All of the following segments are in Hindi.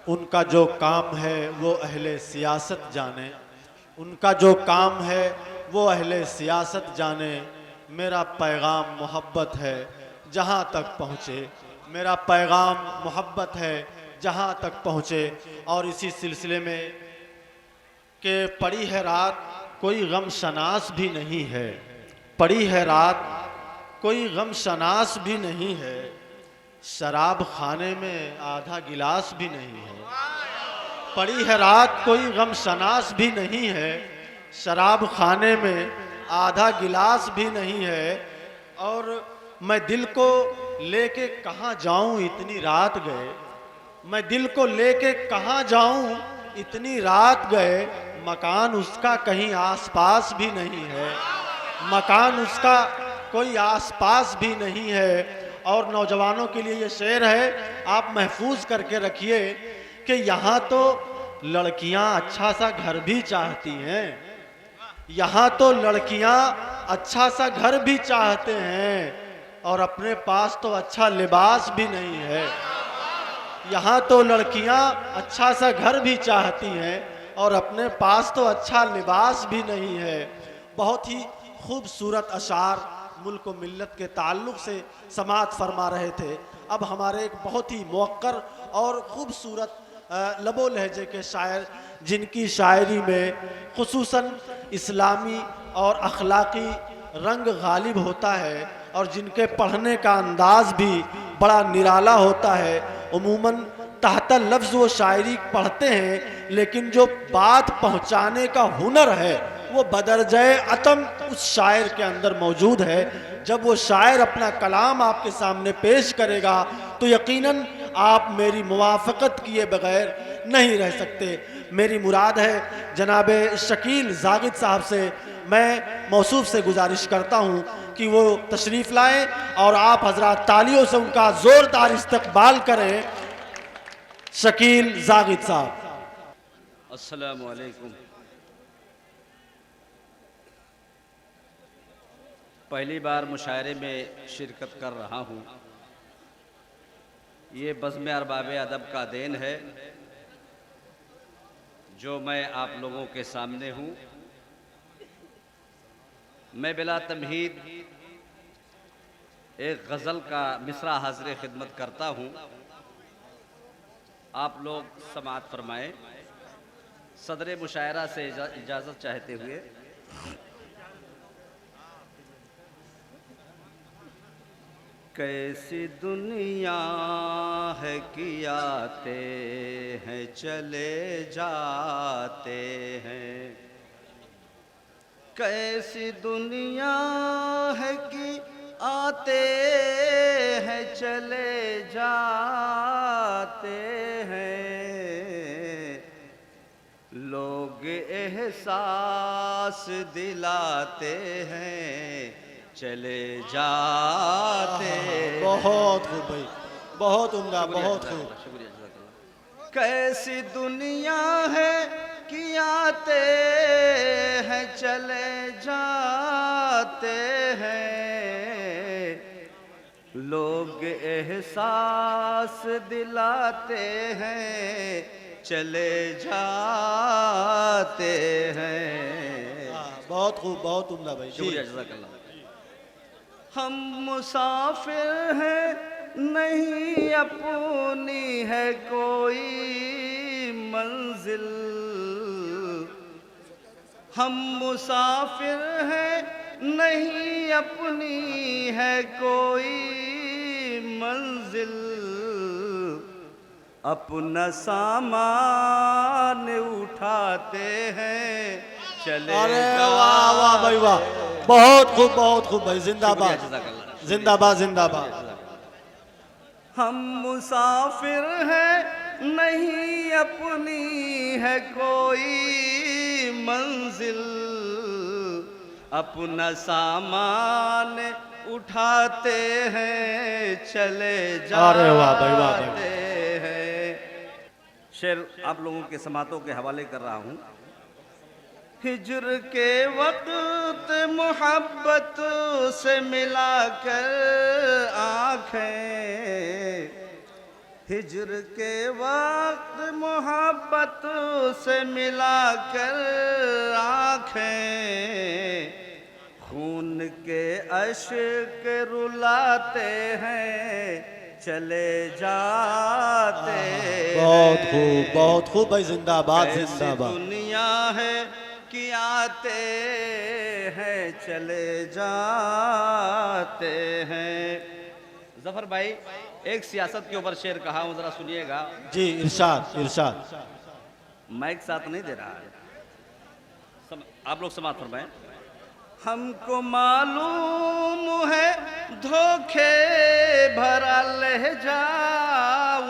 उनका जो काम है वो अहले सियासत जाने, उनका जो काम है वो अहले सियासत जाने। मेरा पैगाम मोहब्बत है जहाँ तक पहुँचे, मेरा पैगाम मोहब्बत है जहाँ तक पहुँचे। और इसी सिलसिले में कि पड़ी है रात कोई गम शनास भी नहीं है, पड़ी है रात कोई गम शनास भी नहीं है, शराब खाने में आधा गिलास भी नहीं है। पड़ी है रात कोई गम शनास भी नहीं है, शराब खाने में आधा गिलास भी नहीं है। और मैं दिल को लेके कहाँ जाऊं इतनी रात गए, मैं दिल को लेके कहाँ जाऊं इतनी रात गए। मकान उसका कहीं आसपास भी नहीं है, मकान उसका कोई आसपास भी नहीं है। और नौजवानों के लिए ये शेर है, आप महफूज करके रखिए कि यहाँ तो लड़कियाँ अच्छा सा घर भी चाहती हैं, यहाँ तो लड़कियाँ अच्छा सा घर भी चाहते हैं और अपने पास तो अच्छा लिबास भी नहीं है। यहाँ तो लड़कियाँ अच्छा सा घर भी चाहती हैं और अपने पास तो अच्छा लिबास भी नहीं है। बहुत ही खूबसूरत अशार मुल्क व मिल्लत के ताल्लुक़ से समाअत फरमा रहे थे। अब हमारे एक बहुत ही मुवक्कर और ख़ूबसूरत लबो लहजे के शायर, जिनकी शायरी में खुसूसन इस्लामी और अखलाक़ी रंग गालिब होता है और जिनके पढ़ने का अंदाज भी बड़ा निराला होता है। उमूमन तहता लफ्ज़ वो शायरी पढ़ते हैं, लेकिन जो बात पहुँचाने का हुनर है वो बदरजाए अतम उस शायर के अंदर मौजूद है। जब वो शायर अपना कलाम आपके सामने पेश करेगा तो यकीनन आप मेरी मुवाफ़क़त किए बग़ैर नहीं रह सकते। मेरी मुराद है जनाब शकील जागिद साहब से मैं मौसूफ़ से गुजारिश करता हूँ कि वो तशरीफ़ लाएँ और आप हज़रात तालियों से उनका ज़ोरदार इस्तक़बाल करें। शकील जागिद साहब। अस्सलामु अलैकुम। पहली बार मुशायरे में शिरकत कर रहा हूँ। ये बज़्म अरबाब अदब का देन है जो मैं आप लोगों के सामने हूँ। मैं बिला तमहीद एक गज़ल का मिसरा हाज़िर खिदमत करता हूँ, आप लोग समाअत फरमाएँ। सदर मुशायरा से इजाज़त चाहते हुए कैसी दुनिया है कि आते हैं चले जाते हैं, कैसी दुनिया है कि आते हैं चले जाते हैं, लोग एहसास दिलाते हैं चले जाते। बहुत खूब भाई, बहुत उम्दा, बहुत खूब। शुक्रिया। कैसी दुनिया है कि आते हैं चले जाते हैं, लोग एहसास दिलाते हैं चले जाते हैं। बहुत खूब, बहुत उम्दा भाई। शुक्रिया, जज़ाकल्लाह। हम मुसाफिर हैं नहीं अपनी है कोई मंजिल, हम मुसाफिर हैं नहीं अपनी है कोई मंजिल, अपना सामान उठाते हैं चले। अरे वाह वाह भाई वाह, बहुत खूब, बहुत खूब भाई। जिंदाबाद, जिंदाबाद, जिंदाबाद। हम मुसाफिर हैं नहीं अपनी है कोई मंजिल, अपना सामान उठाते हैं चले जाते हैं। शेर आप लोगों के समातों के हवाले कर रहा हूँ। हिज्र के वक्त मोहब्बत से मिलाकर आँखें, हिज्र के वक्त मोहब्बत से मिला कर आँखें खून के अश्क रुलाते हैं चले जाते बहुत खूब भाई, जिंदाबाद ऐसी जिंदाबाद। दुनिया है कि आते हैं चले जाते हैं। जफर भाई एक सियासत के ऊपर शेर कहा हूं, जरा सुनिएगा। जी इरशाद इरशाद। माइक साथ नहीं दे रहा है, आप लोग समाप्त फरमाएं। हमको मालूम है धोखे भरा लहजा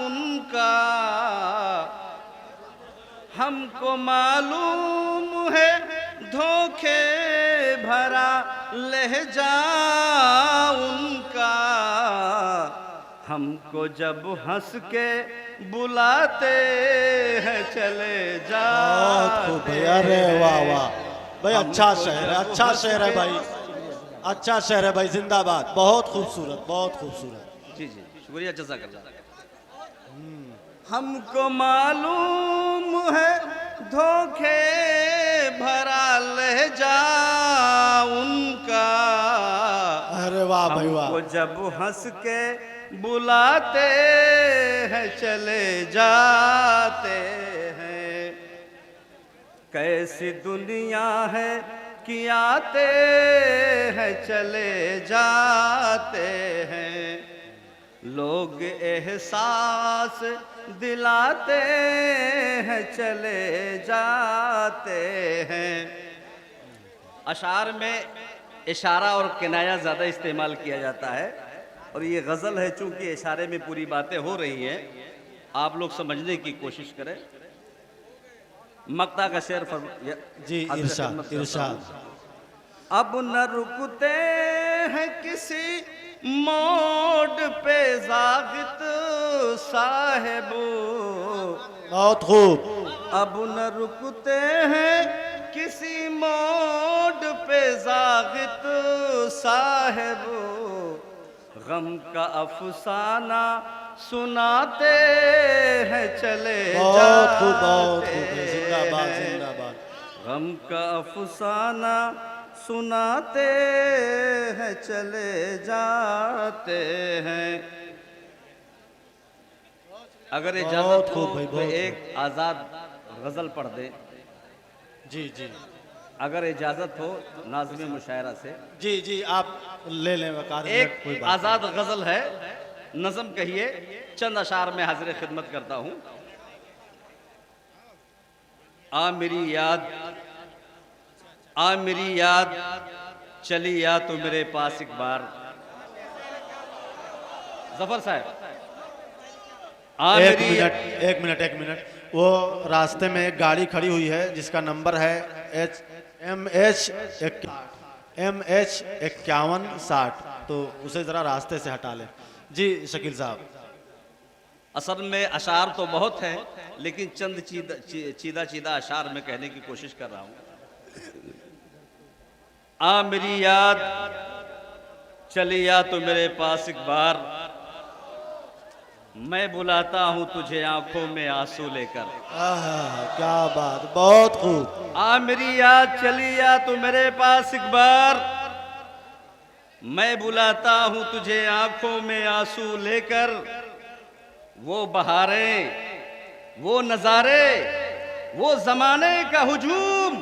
उनका, हमको मालूम है धोखे भरा लहजा उनका, हमको जब हंस के बुलाते हैं चले बहुत खूब जाते भाई, अरे वाह वाह भाई, अच्छा हमको शेर है, जब अच्छा हंस शेर है के- भाई, अच्छा शेर है भाई, जिंदाबाद। बहुत खूबसूरत, बहुत खूबसूरत। जी जी शुक्रिया जज़ाकल्लाह। हमको मालूम है धोखे भरा लहजा उनका, अरे वाह भाई वाह। हमको जब हंस के बुलाते हैं चले जाते हैं। कैसी दुनिया है कि आते हैं चले जाते हैं, लोग एहसास दिलाते हैं चले जाते हैं। अशार में इशारा और किनाया ज़्यादा इस्तेमाल किया जाता है, और ये गज़ल है, चूंकि इशारे में पूरी बातें हो रही हैं, आप लोग समझने की कोशिश करें। मक्ता का शेर जी इरशाद इरशाद। अब न रुकते हैं किसी मोड़ पे ज़ागित साहिबो, बहुत खूब। अब न रुकते हैं किसी मोड़ पे ज़ागित साहिबो, गम का अफसाना सुनाते हैं चले बहुत खूब, बहुत जाते खूब, जिंदाबाद हैं। जिंदाबाद। गम का अफसाना सुनाते हैं चले जाते हैं। अगर बहुत इजाजत हो खूब भाई, तो बहुत एक आजाद गजल पढ़ दे, जी जी अगर इजाजत हो नाज़िम मुशायरा से। जी जी, आप ले लें वकार। एक आजाद गजल है, नज़म कहिए, चंद अशार में हाजिर खिदमत करता हूं। आ मेरी याद, आ मेरी याद चली या तो मेरे पास एक बार। जफर साहब, आ एक मेरी मिनट एक मिनट एक मिनट, वो रास्ते में एक गाड़ी खड़ी हुई है जिसका नंबर है MH 5160, तो उसे ज़रा रास्ते से हटा लें। जी शकील साहब। असल में अशार तो बहुत हैं, लेकिन चंद चीदा चीदा अशार में कहने की कोशिश कर रहा हूं। आ मेरी याद चली या तो मेरे पास एक बार, मैं बुलाता हूं तुझे आंखों में आंसू लेकर। क्या बात, बहुत खूब। आ मेरी याद चली या तो मेरे पास एक बार, मैं बुलाता हूं तुझे आंखों में आंसू लेकर। वो बहारें, वो नजारे, वो जमाने का हुजूम,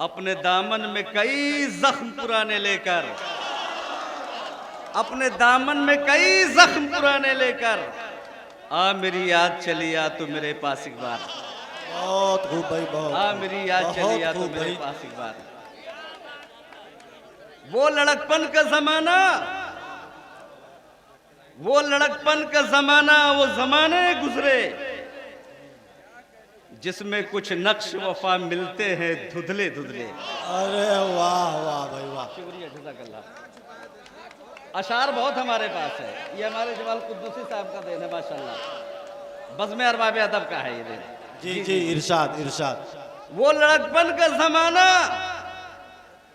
अपने दामन में कई जख्म पुराने लेकर, अपने दामन में कई जख्म पुराने लेकर। आ मेरी याद चली या तो मेरे पास एक बार, बहुत खूब भाई, बहुत आ खूब, मेरी याद चली बहुत या तो खूब मेरे भाई। पास एक बार। वो लड़कपन का जमाना, वो लड़कपन का जमाना, वो जमाने गुजरे जिसमें कुछ नक्श वफा मिलते हैं धुधले धुधले। अरे वाह वाह भाई वाह। शुक्रिया जज़ाकल्लाह। अशार बहुत हमारे पास है, ये हमारे जमाल कुद्दूसी साहब का देन है माशाल्लाह, बज़्म अरबाब अदब का है ये देन। जी जी इरशाद इरशाद। वो लड़कपन का जमाना,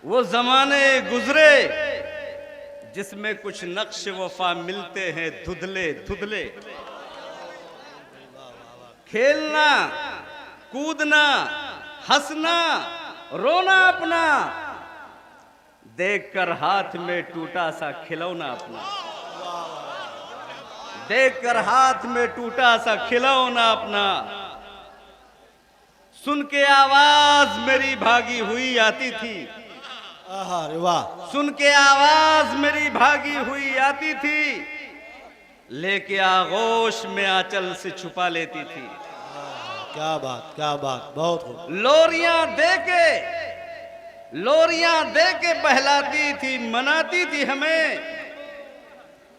वो जमाने गुजरे जिसमें कुछ नक्श वफा मिलते हैं धुधले धुधले। खेलना, कूदना, हंसना, रोना अपना, देखकर हाथ में टूटा सा खिलौना अपना, देखकर हाथ में टूटा सा खिलौना अपना। सुन के आवाज मेरी भागी हुई आती थी, अरे वाह, सुन के आवाज मेरी भागी हुई आती थी, लेके आगोश में आंचल से छुपा लेती थी। क्या बात, क्या बात, बहुत खूब। लोरियां दे के बहलाती थी, मनाती थी हमें,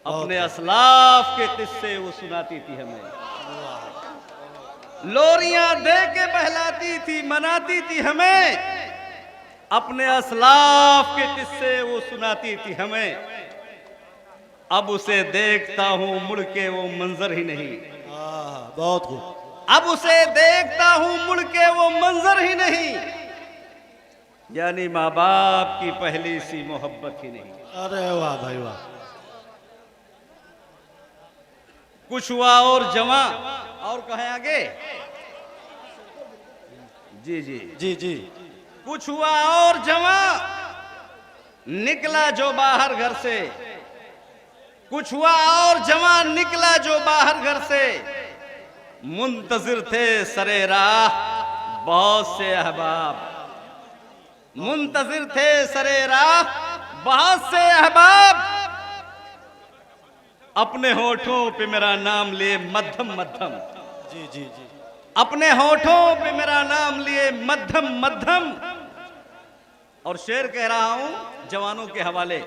अपने असलाफ के किस्से वो सुनाती थी हमें। लोरियां दे के बहलाती थी, मनाती थी हमें, अपने असलाफ के किस्से वो सुनाती थी हमें। अब उसे देखता हूं मुड़ के वो मंजर ही नहीं, बहुत खूब। अब उसे देखता हूं मुड़ के वो मंजर ही नहीं, यानी माँ बाप की पहली सी मोहब्बत ही नहीं। अरे वाह भाई वाह। कुछ हुआ और जमा, और कहें आगे? जी जी जी जी। कुछ हुआ और जमा, निकला जो बाहर घर से, कुछ हुआ और जमा, निकला जो बाहर घर से, मुंतजिर थे सरे राह बहुत से अहबाब, मुंतजिर थे सरे राह बहुत से अहबाब, अपने होठों पे मेरा नाम लिए मध्यम मध्यम, जी जी जी। अपने होठों पे मेरा नाम लिए मध्यम मध्यम। और शेर कह रहा हूं जवानों के हवाले।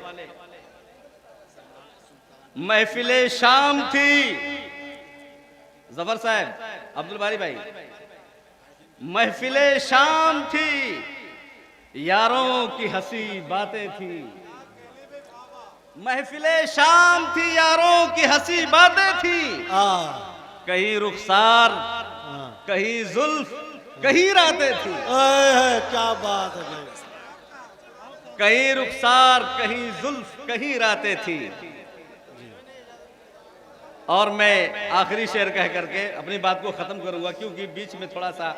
महफिले शाम थी, जफर साहब, अब्दुल बारी भाई, महफिले शाम थी, यारों की हंसी बातें थी, महफिले शाम थी, यारों की हंसी बातें थी, कहीं रुखसार, कहीं जुल्फ, कहीं रातें थी। क्या बात है भाई। कहीं रुखसार, कहीं जुल्फ, कहीं रातें थी। और मैं आखिरी शेर कह करके अपनी बात को खत्म करूंगा, क्योंकि बीच में थोड़ा सा।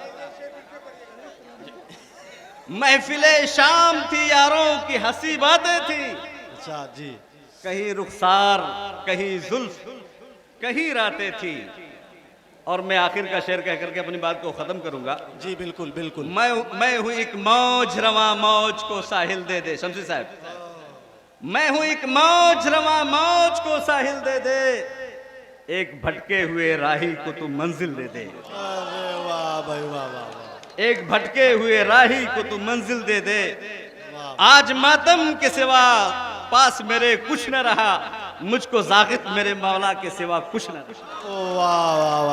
महफिले शाम थी, यारों की हंसी बातें थी, अच्छा जी। कहीं रुखसार, कहीं जुल्फ, कहीं रातें थी। और मैं आखिर का शेर कह करके अपनी बात को खत्म करूंगा। जी बिल्कुल बिल्कुल। मैं हूं एक मौज, रवा मौज को साहिल दे दे। शमशी साहब, मैं हूं एक मौज, रवा मौज को साहिल दे दे, एक भटके हुए राही को तू मंजिल दे दे। अरे वाह भाई वाह वाह वाह। एक भटके हुए राही को तू मंजिल दे दे। आज मातम के सिवा पास मेरे कुछ न रहा, मुझको जाकित मेरे मौला के सिवा कुछ न रहा। वाह वाह वाह।